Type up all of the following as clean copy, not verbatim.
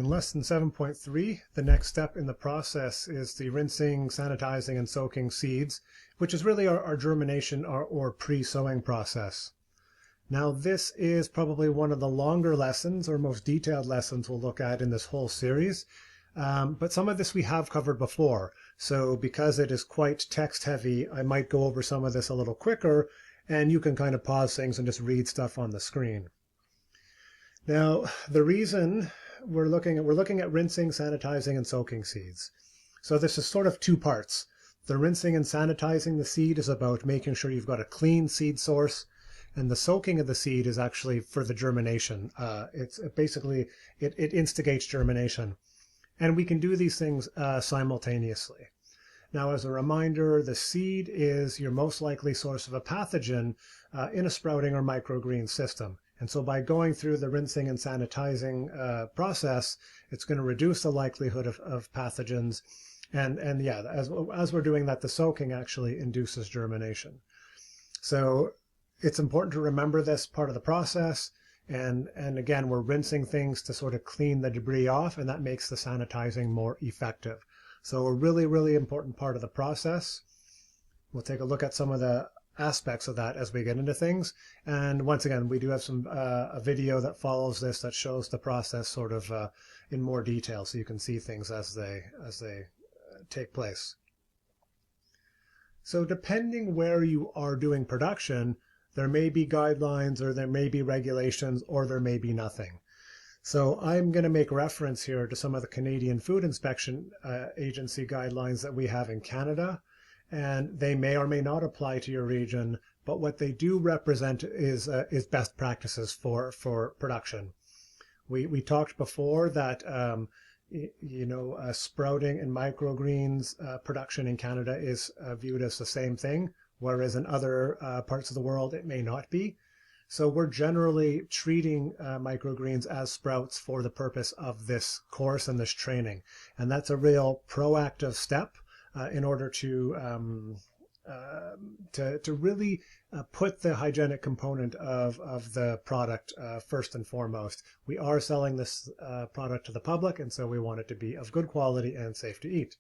In lesson 7.3, the next step in the process is the rinsing, sanitizing, and soaking seeds, which is really our germination or pre-sowing process. Now, this is probably one of the longer lessons or most detailed lessons we'll look at in this whole series. But some of this we have covered before. So because it is quite text heavy, I might go over some of this a little quicker, and you can kind of pause things and just read stuff on the screen. Now, the reason we're looking at rinsing, sanitizing, and soaking seeds. So this is sort of two parts. The rinsing and sanitizing the seed is about making sure you've got a clean seed source, and the soaking of the seed is actually for the germination. It instigates germination. And we can do these things simultaneously. Now, as a reminder, the seed is your most likely source of a pathogen in a sprouting or microgreen system. And so by going through the rinsing and sanitizing process, it's going to reduce the likelihood of pathogens. And yeah, as we're doing that, the soaking actually induces germination. So it's important to remember this part of the process. And again, we're rinsing things to sort of clean the debris off, and that makes the sanitizing more effective. So a really, really important part of the process. We'll take a look at some of the aspects of that as we get into things. And once again, we do have a video that follows this that shows the process sort of in more detail, so you can see things as they take place. So depending where you are doing production, there may be guidelines, or there may be regulations, or there may be nothing. So I'm going to make reference here to some of the Canadian Food Inspection Agency guidelines that we have in Canada, and they may or may not apply to your region, but what they do represent is best practices for production. We talked before that sprouting and microgreens production in Canada is viewed as the same thing, whereas in other parts of the world it may not be. So we're generally treating microgreens as sprouts for the purpose of this course and this training. And that's a real proactive step in order to really put the hygienic component of the product first and foremost. We are selling this product to the public, and so we want it to be of good quality and safe to eat.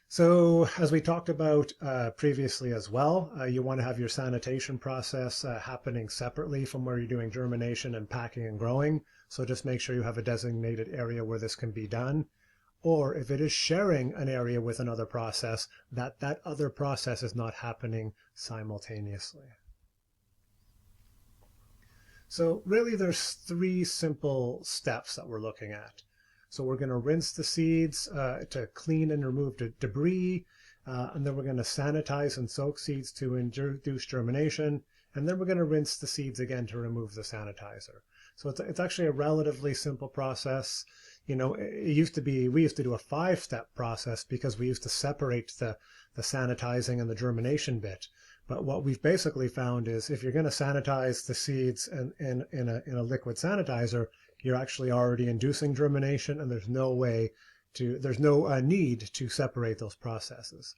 So as we talked about previously as well, you want to have your sanitation process happening separately from where you're doing germination and packing and growing. So just make sure you have a designated area where this can be done. Or if it is sharing an area with another process, that other process is not happening simultaneously. So really there's three simple steps that we're looking at. So we're going to rinse the seeds to clean and remove the debris, and then we're going to sanitize and soak seeds to induce germination, and then we're going to rinse the seeds again to remove the sanitizer. So it's actually a relatively simple process. You know, we used to do a 5-step process because we used to separate the sanitizing and the germination bit. But what we've basically found is if you're going to sanitize the seeds in a liquid sanitizer, you're actually already inducing germination, and there's no need to separate those processes.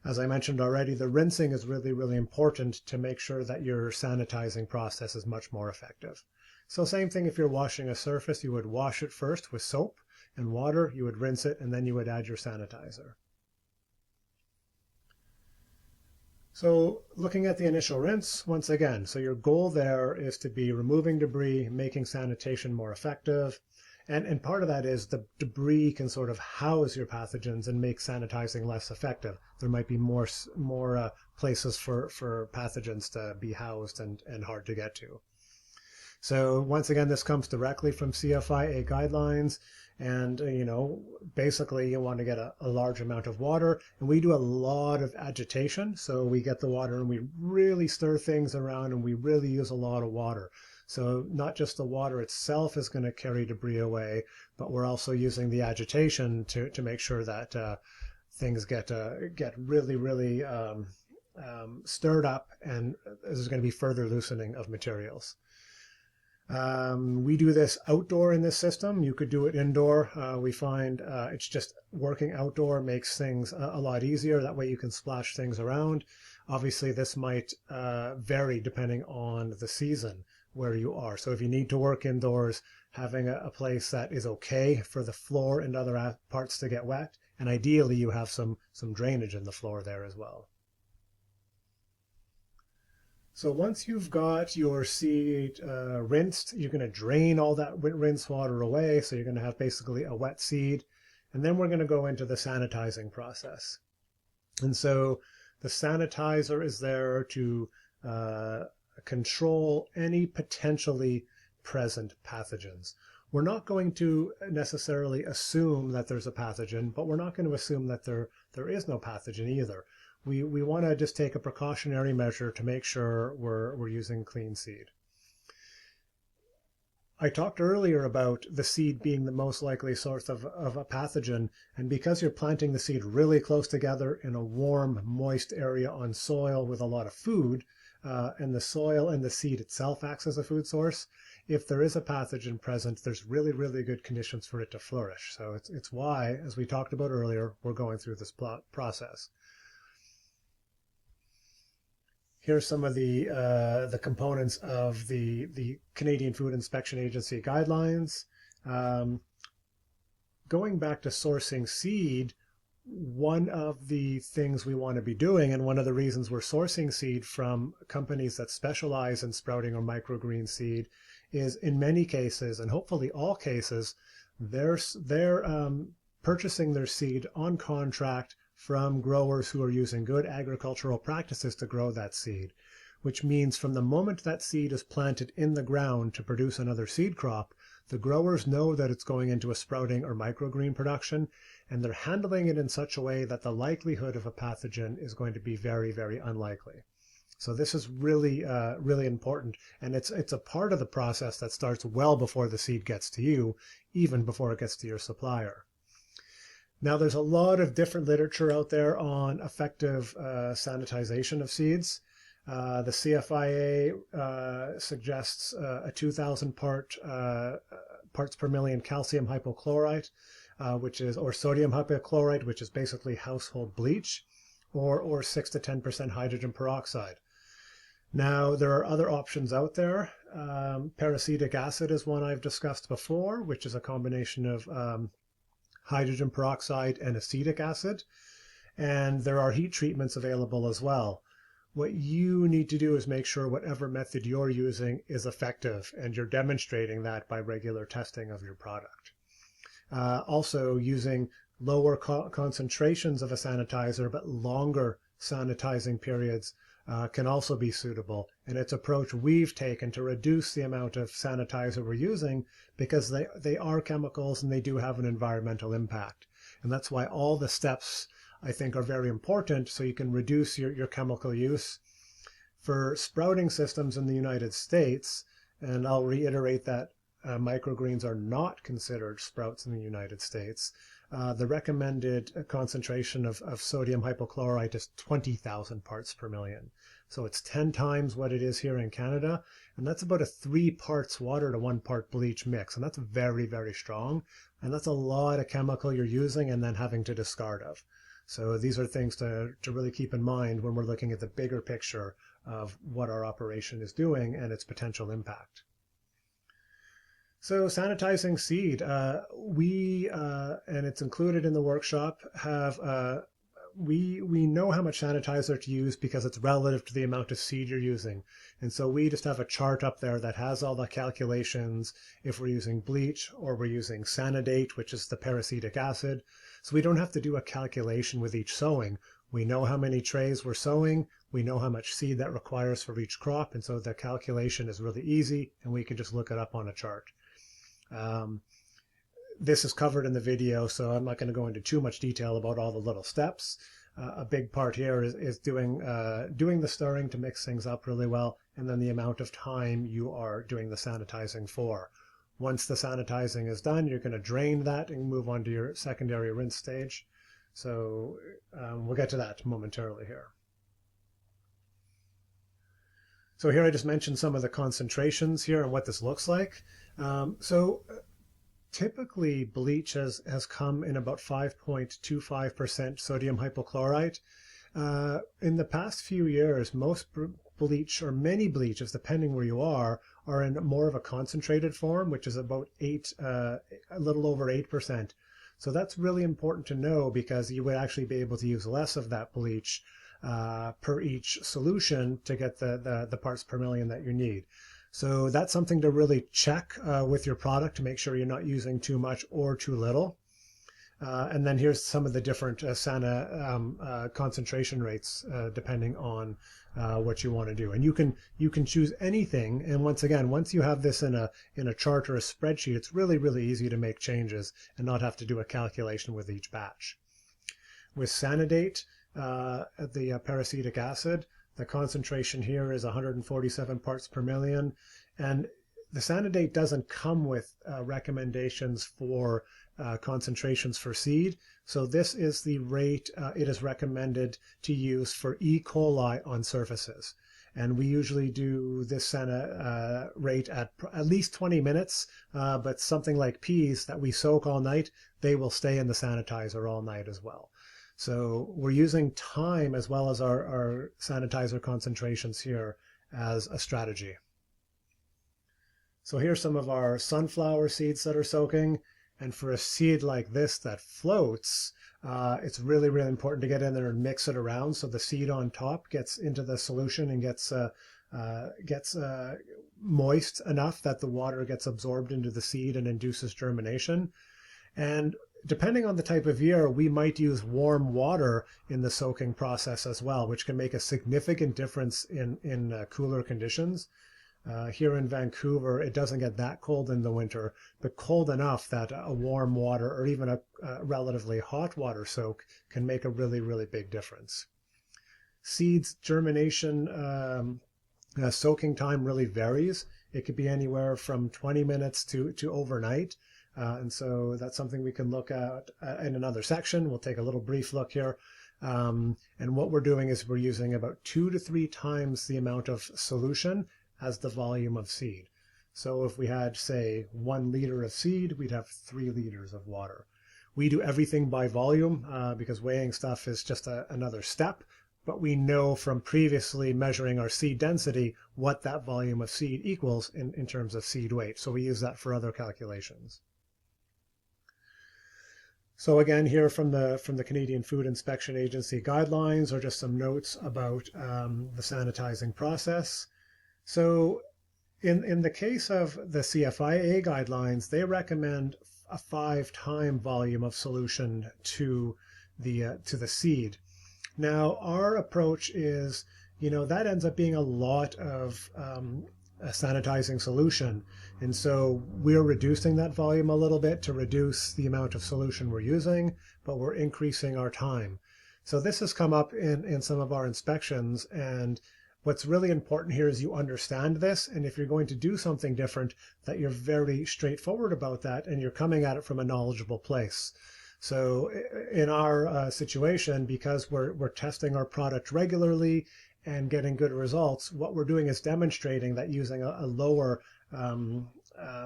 As I mentioned already, the rinsing is really, really important to make sure that your sanitizing process is much more effective. So same thing, if you're washing a surface, you would wash it first with soap and water, you would rinse it, and then you would add your sanitizer. So looking at the initial rinse, once again, so your goal there is to be removing debris, making sanitation more effective. And part of that is the debris can sort of house your pathogens and make sanitizing less effective. There might be more places for pathogens to be housed and hard to get to. So once again, this comes directly from CFIA guidelines. And, basically you want to get a large amount of water, and we do a lot of agitation. So we get the water and we really stir things around, and we really use a lot of water. So not just the water itself is going to carry debris away, but we're also using the agitation to make sure that things get really, really stirred up, and there's going to be further loosening of materials. We do this outdoor in this system. You could do it indoor. We find it's just working outdoor makes things a lot easier. That way you can splash things around. Obviously, this might vary depending on the season. where you are. So if you need to work indoors, having a place that is okay for the floor and other parts to get wet, and ideally you have some drainage in the floor there as well. So once you've got your seed rinsed, you're going to drain all that rinse water away. So you're going to have basically a wet seed. And then we're going to go into the sanitizing process. And so the sanitizer is there to control any potentially present pathogens. We're not going to necessarily assume that there's a pathogen, but we're not going to assume that there is no pathogen either. We want to just take a precautionary measure to make sure we're using clean seed. I talked earlier about the seed being the most likely source of a pathogen, and because you're planting the seed really close together in a warm, moist area on soil with a lot of food, and the soil and the seed itself acts as a food source, if there is a pathogen present, there's really, really good conditions for it to flourish. So it's why, as we talked about earlier, we're going through this process. Here's some of the components of the Canadian Food Inspection Agency guidelines. Going back to sourcing seed, one of the things we want to be doing, and one of the reasons we're sourcing seed from companies that specialize in sprouting or microgreen seed, is in many cases, and hopefully all cases, they're purchasing their seed on contract from growers who are using good agricultural practices to grow that seed, which means from the moment that seed is planted in the ground to produce another seed crop, the growers know that it's going into a sprouting or microgreen production, and they're handling it in such a way that the likelihood of a pathogen is going to be very, very unlikely. So this is really, really important, and it's a part of the process that starts well before the seed gets to you, even before it gets to your supplier. Now, there's a lot of different literature out there on effective sanitization of seeds. The CFIA suggests a 2,000 parts per million calcium hypochlorite, or sodium hypochlorite, which is basically household bleach, or 6 to 10% hydrogen peroxide. Now, there are other options out there. Peracetic acid is one I've discussed before, which is a combination of hydrogen peroxide and acetic acid, and there are heat treatments available as well. What you need to do is make sure whatever method you're using is effective, and you're demonstrating that by regular testing of your product. Also, using lower concentrations of a sanitizer but longer sanitizing periods can also be suitable, and it's an approach we've taken to reduce the amount of sanitizer we're using because they are chemicals and they do have an environmental impact. And that's why all the steps, I think, are very important so you can reduce your chemical use. For sprouting systems in the United States, and I'll reiterate that microgreens are not considered sprouts in the United States, the recommended concentration of sodium hypochlorite is 20,000 parts per million. So it's 10 times what it is here in Canada, and that's about a 3 parts water to 1 part bleach mix, and that's very, very strong, and that's a lot of chemical you're using and then having to discard of. So these are things to really keep in mind when we're looking at the bigger picture of what our operation is doing and its potential impact. So sanitizing seed, and it's included in the workshop, we know how much sanitizer to use because it's relative to the amount of seed you're using. And so we just have a chart up there that has all the calculations if we're using bleach or we're using Sanidate, which is the peracetic acid. So we don't have to do a calculation with each sowing. We know how many trays we're sowing. We know how much seed that requires for each crop. And so the calculation is really easy, and we can just look it up on a chart. This is covered in the video, so I'm not going to go into too much detail about all the little steps. A big part here is doing the stirring to mix things up really well, and then the amount of time you are doing the sanitizing for. Once the sanitizing is done, you're going to drain that and move on to your secondary rinse stage. So we'll get to that momentarily here. So here I just mentioned some of the concentrations here and what this looks like. Typically, bleach has come in about 5.25% sodium hypochlorite. In the past few years, most bleach or many bleaches, depending where you are in more of a concentrated form, which is about a little over 8%. So that's really important to know, because you would actually be able to use less of that bleach per each solution to get the parts per million that you need. So that's something to really check with your product to make sure you're not using too much or too little. And then here's some of the different SANA concentration rates depending on what you want to do. And you can choose anything. And once again, once you have this in a chart or a spreadsheet, it's really easy to make changes and not have to do a calculation with each batch. With Sanidate, the peracetic acid, the concentration here is 147 parts per million. And the Sanidate doesn't come with recommendations for concentrations for seed. So this is the rate it is recommended to use for E. coli on surfaces. And we usually do this SANA rate at least 20 minutes, but something like peas that we soak all night, they will stay in the sanitizer all night as well. So we're using time as well as our sanitizer concentrations here as a strategy. So here's some of our sunflower seeds that are soaking. And for a seed like this that floats, it's really important to get in there and mix it around so the seed on top gets into the solution and gets moist enough that the water gets absorbed into the seed and induces germination. And depending on the type of year, we might use warm water in the soaking process as well, which can make a significant difference in cooler conditions. Here in Vancouver, it doesn't get that cold in the winter, but cold enough that a warm water or even a relatively hot water soak can make a really big difference. Seeds germination soaking time really varies. It could be anywhere from 20 minutes to overnight. And so that's something we can look at in another section. We'll take a little brief look here. And what we're doing is we're using about 2 to 3 times the amount of solution as the volume of seed. So if we had, say, 1 liter of seed, we'd have 3 liters of water. We do everything by volume because weighing stuff is just another step, but we know from previously measuring our seed density what that volume of seed equals in terms of seed weight. So we use that for other calculations. So again, here from the Canadian Food Inspection Agency guidelines are just some notes about the sanitizing process. So in the case of the CFIA guidelines, they recommend a 5-time volume of solution to the seed. Now, our approach is, that ends up being a lot of a sanitizing solution. And so we're reducing that volume a little bit to reduce the amount of solution we're using, but we're increasing our time. So this has come up in some of our inspections, and what's really important here is you understand this, and if you're going to do something different, that you're very straightforward about that and you're coming at it from a knowledgeable place. So in our situation, because we're testing our product regularly and getting good results, what we're doing is demonstrating that using a lower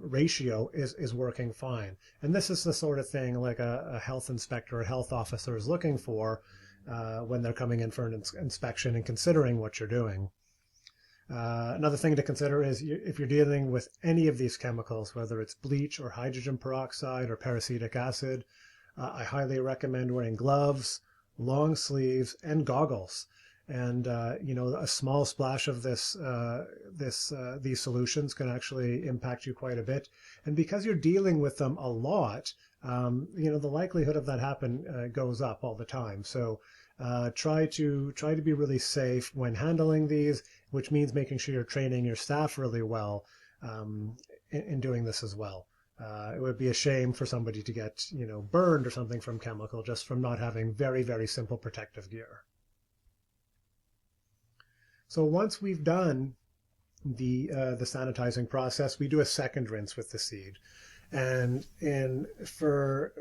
ratio is working fine. And this is the sort of thing like a health inspector or health officer is looking for when they're coming in for an inspection and considering what you're doing. Another thing to consider is if you're dealing with any of these chemicals, whether it's bleach or hydrogen peroxide or peracetic acid, I highly recommend wearing gloves, long sleeves, and goggles. And a small splash of these solutions can actually impact you quite a bit. And because you're dealing with them a lot, the likelihood of that happen goes up all the time. So try to be really safe when handling these, which means making sure you're training your staff really well in doing this as well. It would be a shame for somebody to get burned or something from chemical just from not having very simple protective gear. So once we've done the sanitizing process, we do a second rinse with the seed. And for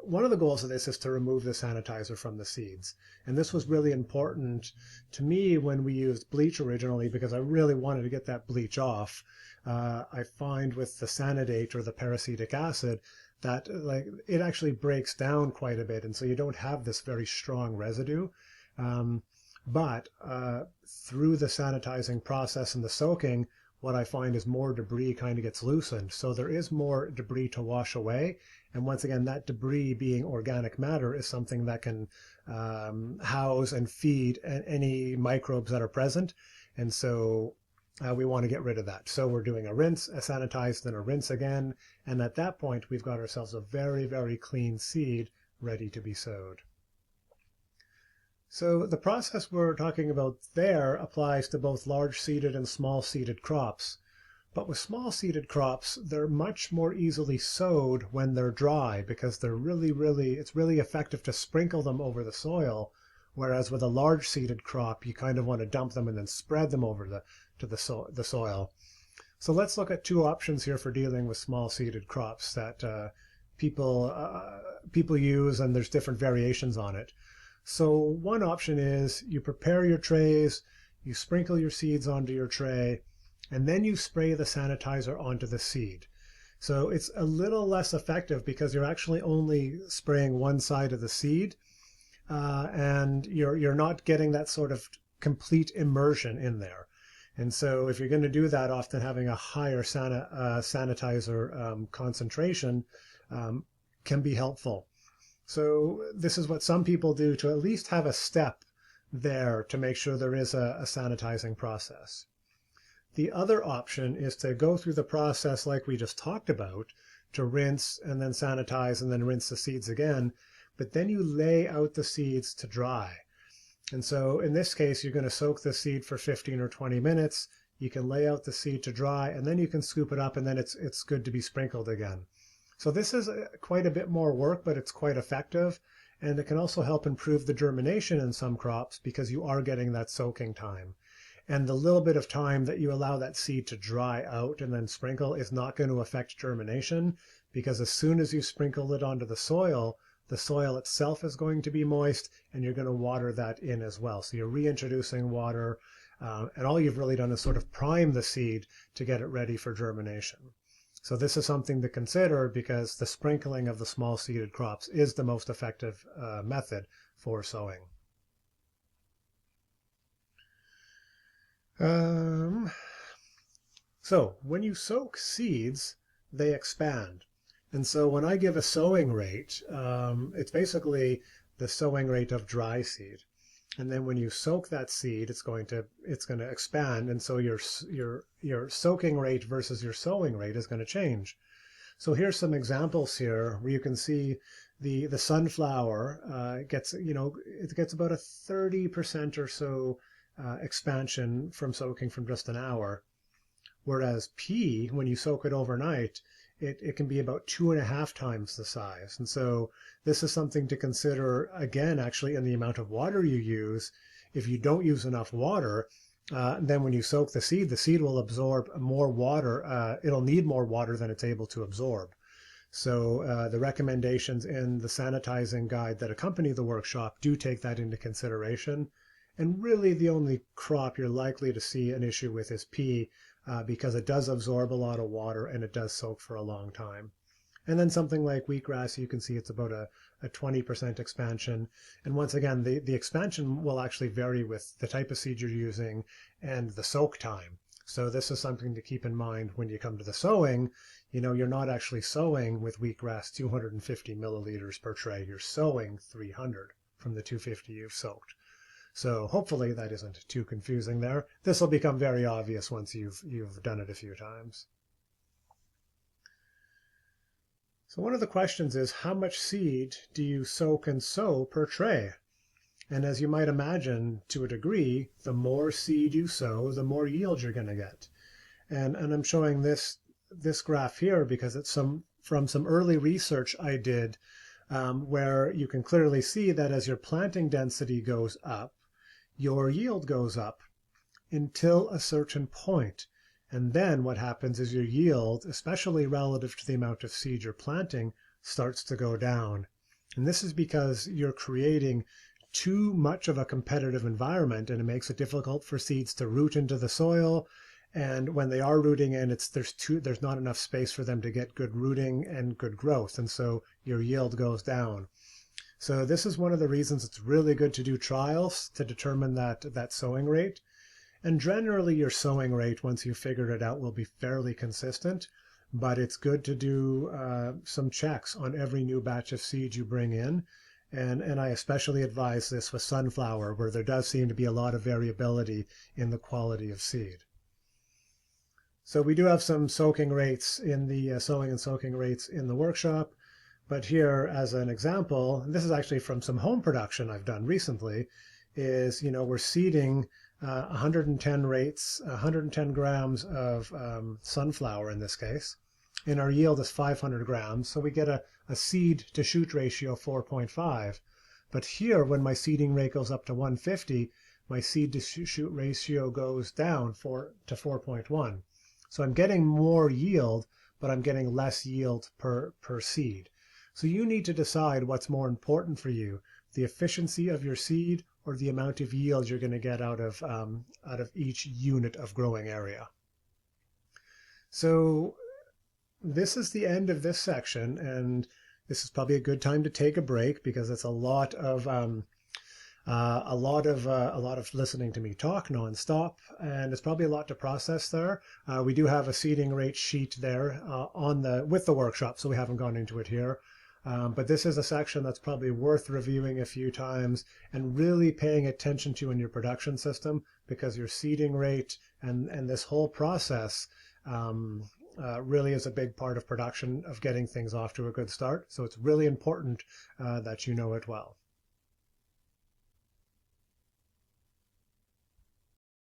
one of the goals of this is to remove the sanitizer from the seeds. And this was really important to me when we used bleach originally, because I really wanted to get that bleach off. I find with the Sanidate or the peracetic acid that it actually breaks down quite a bit, and so you don't have this very strong residue. But through the sanitizing process and the soaking, what I find is more debris kind of gets loosened. So there is more debris to wash away. And once again, that debris being organic matter is something that can house and feed any microbes that are present. And so we want to get rid of that. So we're doing a rinse, a sanitize, then a rinse again. And at that point, we've got ourselves a very, very clean seed ready to be sowed. So the process we're talking about there applies to both large-seeded and small-seeded crops. But with small-seeded crops, they're much more easily sowed when they're dry because they're it's really effective to sprinkle them over the soil. Whereas with a large-seeded crop, you kind of want to dump them and then spread them over the soil. So let's look at two options here for dealing with small-seeded crops that people use, and there's different variations on it. So one option is you prepare your trays, you sprinkle your seeds onto your tray, and then you spray the sanitizer onto the seed. So it's a little less effective because you're actually only spraying one side of the seed, and you're not getting that sort of complete immersion in there. And so if you're going to do that, often having a higher sanitizer concentration can be helpful. So this is what some people do to at least have a step there to make sure there is a sanitizing process. The other option is to go through the process like we just talked about, to rinse and then sanitize and then rinse the seeds again, but then you lay out the seeds to dry. And so in this case, you're going to soak the seed for 15 or 20 minutes. You can lay out the seed to dry, and then you can scoop it up, and then it's good to be sprinkled again. So this is quite a bit more work, but it's quite effective. And it can also help improve the germination in some crops because you are getting that soaking time. And the little bit of time that you allow that seed to dry out and then sprinkle is not going to affect germination, because as soon as you sprinkle it onto the soil itself is going to be moist, and you're going to water that in as well. So you're reintroducing water, and all you've really done is sort of prime the seed to get it ready for germination. So this is something to consider because the sprinkling of the small seeded crops is the most effective method for sowing. So when you soak seeds, they expand. And so when I give a sowing rate, it's basically the sowing rate of dry seed. And then when you soak that seed, it's going to expand, and so your soaking rate versus your sowing rate is going to change. So here's some examples here where you can see the sunflower gets about a 30% or so expansion from soaking from just an hour, whereas pea, when you soak it overnight, it can be about 2.5 times the size. And so this is something to consider, again, actually, in the amount of water you use. If you don't use enough water, then when you soak the seed will absorb more water. It'll need more water than it's able to absorb. So the recommendations in the sanitizing guide that accompany the workshop do take that into consideration. And really the only crop you're likely to see an issue with is pea, because it does absorb a lot of water and it does soak for a long time. And then something like wheatgrass, you can see it's about a 20% expansion. And once again, the expansion will actually vary with the type of seed you're using and the soak time. So this is something to keep in mind when you come to the sowing. You're not actually sowing with wheatgrass 250 milliliters per tray. You're sowing 300 from the 250 you've soaked. So hopefully that isn't too confusing there. This will become very obvious once you've done it a few times. So one of the questions is, how much seed do you soak and sow per tray? And as you might imagine, to a degree, the more seed you sow, the more yield you're going to get. And I'm showing this graph here because it's from some early research I did, where you can clearly see that as your planting density goes up, your yield goes up until a certain point. And then what happens is your yield, especially relative to the amount of seed you're planting, starts to go down. And this is because you're creating too much of a competitive environment, and it makes it difficult for seeds to root into the soil. And when they are rooting in, there's not enough space for them to get good rooting and good growth. And so your yield goes down. So this is one of the reasons it's really good to do trials to determine that sowing rate. And generally your sowing rate, once you've figured it out, will be fairly consistent, but it's good to do some checks on every new batch of seed you bring in. And I especially advise this with sunflower, where there does seem to be a lot of variability in the quality of seed. So we do have some soaking rates in the sowing and soaking rates in the workshop. But here, as an example, and this is actually from some home production I've done recently, is, we're seeding 110 rates, 110 grams of sunflower in this case, and our yield is 500 grams. So we get a seed to shoot ratio of 4.5. But here, when my seeding rate goes up to 150, my seed to shoot ratio goes down to 4.1. So I'm getting more yield, but I'm getting less yield per seed. So you need to decide what's more important for you, the efficiency of your seed or the amount of yield you're going to get out of each unit of growing area. So this is the end of this section, and this is probably a good time to take a break because it's a lot of listening to me talk nonstop, and it's probably a lot to process there. We do have a seeding rate sheet there with the workshop, so we haven't gone into it here. But this is a section that's probably worth reviewing a few times and really paying attention to in your production system, because your seeding rate and this whole process really is a big part of production, of getting things off to a good start. So it's really important that you know it well.